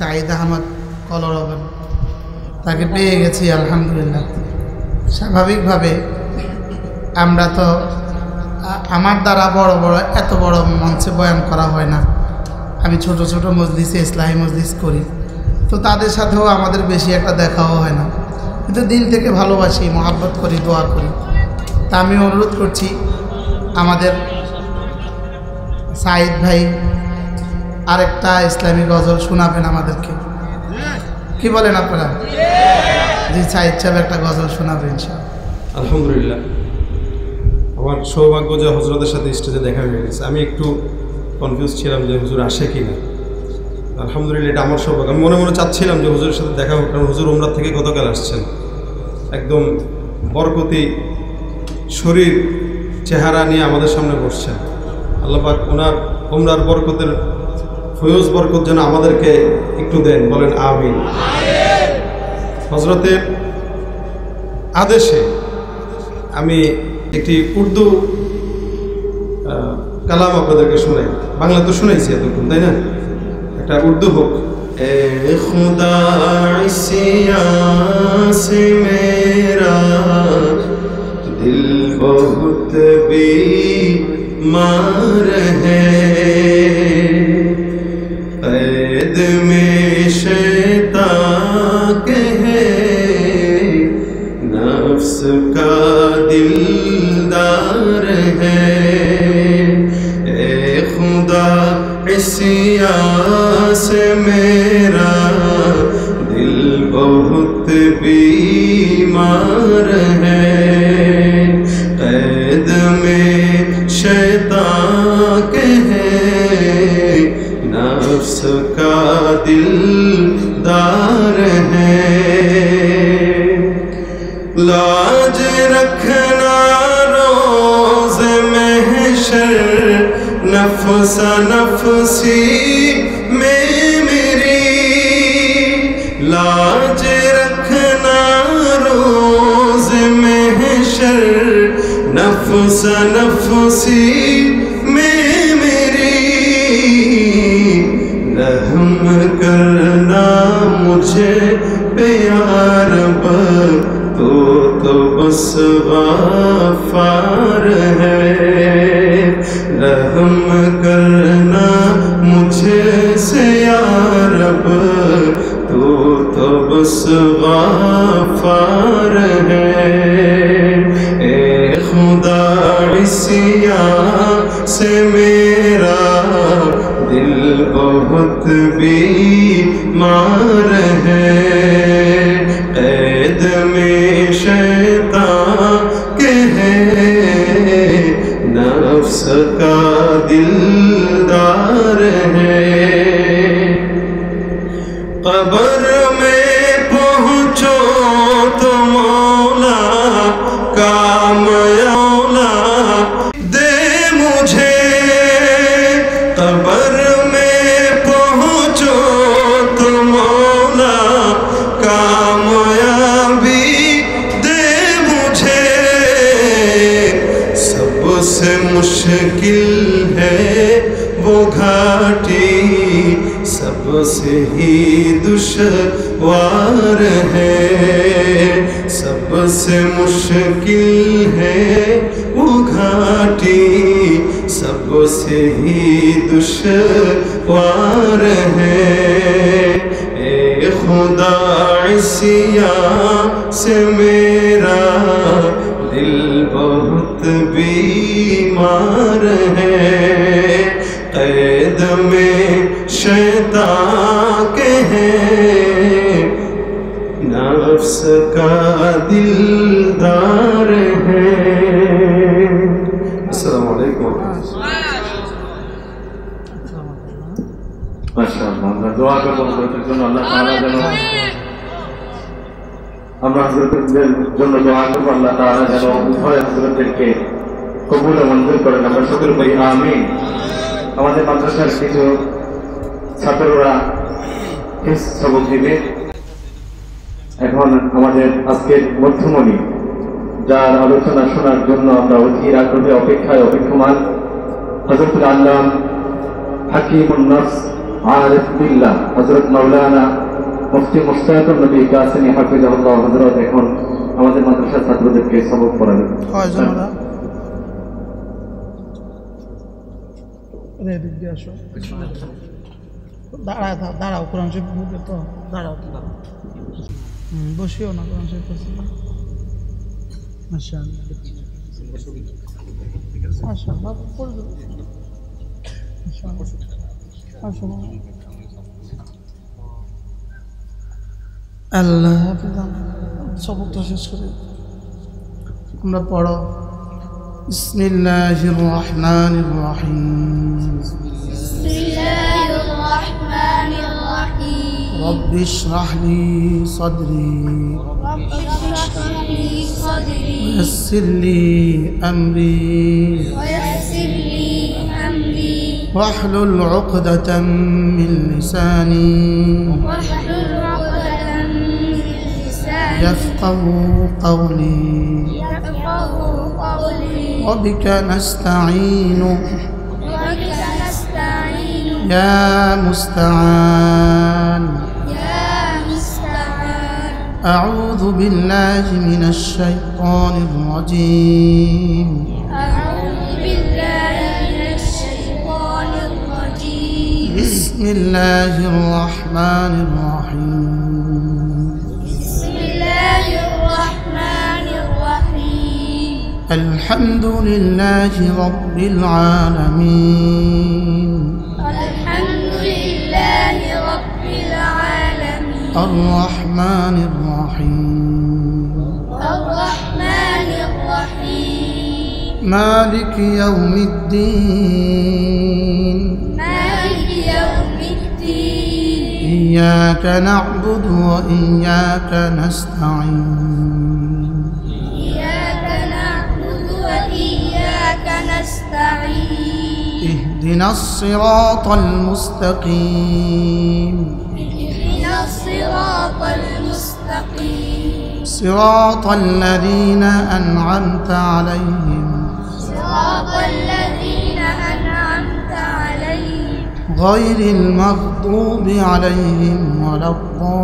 সাঈদ আহমদ কলরবন, তাকে পেয়ে গেছি আলহামদুলিল্লাহ। স্বাভাবিকভাবে আমরা তো আমার দ্বারা বড় বড় এত বড় মঞ্চে বয়ান করা হয় না, আমি ছোট ছোট মজলিসে ইসলাহি মজলিস করি, তো তাদের সাথেও আমাদের বেশি একটা দেখাও হয় না, কিন্তু দিল থেকে ভালোবাসি, মহাব্বত করি, দোয়া করি। তা আমি অনুরোধ করছি আমাদের সাঈদ ভাই আরেকটা ইসলামী গজল শোনাবেন আমাদেরকে, কি বলেন আপনারা? জি, সাঈদ সাহেব একটা গজল শোনাবেন ইনশাআল্লাহ। আলহামদুলিল্লাহ, আমার সৌভাগ্য যে হজরতের সাথে স্টেজে দেখা হয়ে গেছে। আমি একটু কনফিউজ ছিলাম যে হুজুর আসে কি না। আলহামদুলিল্লাহ, এটা আমার সৌভাগ্য। আমি মনে মনে চাচ্ছিলাম যে হুজুরের সাথে দেখা হোক, কারণ হুজুর উমরা থেকে গতকাল আসছেন, একদম বরকতি শরীর চেহারা নিয়ে আমাদের সামনে বসছেন। আল্লাহ পাক ওনার উমরার বরকতের ফয়জ বরকত যেন আমাদেরকে একটু দেন, বলেন আমিন। হজরতের আদেশে আমি একটি উর্দু কালাম আপনাদেরকে শোনাই। বাংলা তো শুনাইছি এতক্ষণ, তাই না? একটা উর্দু হোক। এ খুদা সিয়াসে মেরা দিল বহুত बीमार है, कैद में शैतान के है, नफ्स का दिलदार है। ए खुदा इसिया से मेरा दिल बहुत बीमार है, कैद में शैतान के है, नफ्स का दिलदार है। लाज रखना रोज़ महशर, नफ्स नफ्सी में मेरी, लाज रखना रोज़ महशर, नफ्स नफ्सी में मेरी, रहम करना मुझे प्यार तो बस गफ़ार है, रहम करना मुझे से या रब, तो बस गफ़ार है। ए खुदा इसिया से मेरा दिल बहुत बीमार है, कैद में शैतान के है, नफ्स का दिलदार है। कब्र में पहुँचो तो मौला काम मौला दे मुझे, कब्र में पहुँचो तो मौला कामयाबी दे मुझे। सबसे मुश्किल है वो घाटी, सबसे ही दुश्वार है, सबसे मुश्किल है वो घाटी, सबसे ही दुश्वार है। ए खुदा इसिया से मेरा दिल बहुत बीमार है, कैद में शैतान के है, नफ्स का दिलदार है। अस्सलामु अलैकुम। মাশাআল্লাহ, আমরা দোয়া করব হযরতের জন্য, আল্লাহ তাআলা যেন, আমরা হযরতের জন্য দোয়া করব, আল্লাহ তাআলা যেন উভয় হযরতদেরকে কবুল ও মঞ্জুর করেন। আমরা সকলে বলি আমিন। আমাদের মাদ্রাসার কিছু ছাত্ররা হিফজ সবক দিবে। এখন আমাদের আজকের মধ্যমণি, যার আলোচনা শোনার জন্য আমরা অধীর আগ্রহে অপেক্ষায় অপেক্ষমান, হযরতুল আল্লাম হাকিমুন নফস আরিফ বিল্লাহ হযরত মাওলানা মুফতি মুশতাকুর নবী কাসিমি হাফিজাহুল্লাহ হযরত এখন আমাদের মাদ্রাসার ছাত্রদেরকে সবক পড়াবেন। কয়জন ওরা? এদিক দিয়ে আসো। দাঁড়াও কোরআন শরীফ বুঝে তো দাঁড়াও। বসিও না কোরআন শরীফ পড়ছি না। মাশাআল্লাহ মাশাআল্লাহ পড়বে। আল্লাহ সবকটা শেষ করে আমরা পড়ো। বিসমিল্লাহির রহমানির রহিম। বিসমিল্লাহির রহমানির রহিম। রব্বি ইশরাহ লি সাদরি রব্বি ইশরাহ লি সাদরি ওয়াসসির লি আমরি ওয়াসসির লি আমরি واحلل عقدة من لساني واحلل عقدة من لساني يفقهوا قولي يفقهوا قولي وبك نستعين وبك نستعين يا مستعان يا مستعان أعوذ بالله من الشيطان الرجيم أعوذ بالله من الشيطان الرجيم بسم الله الرحمن الرحيم بسم الله الرحمن الرحيم الحمد لله رب العالمين الحمد لله رب العالمين الرحمن الرحيم الرحمن الرحيم مالك يوم الدين مالك يوم الدين إياك نعبد وإياك نستعين إياك نعبد وإياك نستعين اهدنا الصراط المستقيم اهدنا الصراط المستقيم صراط الذين أنعمت عليهم صراط الذين أنعمت عليهم غير المغضوب عليهم ولا الضالين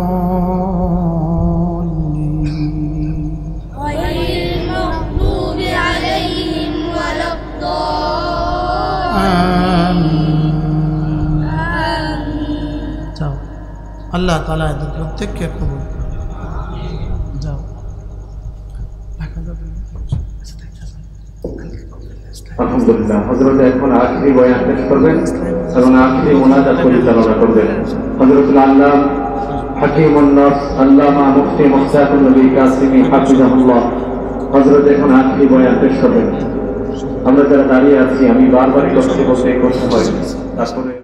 غير المغضوب عليهم ولا الضالين آمين آمين যাও আল্লাহ তাআলা এদের প্রত্যেককে কবুল করুন। যাও আলহামদুলিল্লাহ হযরত এখন আখেরি বয়ান পেশ করবেন এবং আখেরি মুনাজাত পরিচালনা করবেন। হযরতুল আল্লাহ হাকিমুন নাস আল্লামা মুফতি মুশতাকুর নবী কাসিমি হাফিজাহুল্লাহ হযরত এখন আখেরি বয়ান পেশ করবেন। আমরা যারা দাঁড়িয়ে আছি আমি বারবার করতে হয় তারপরে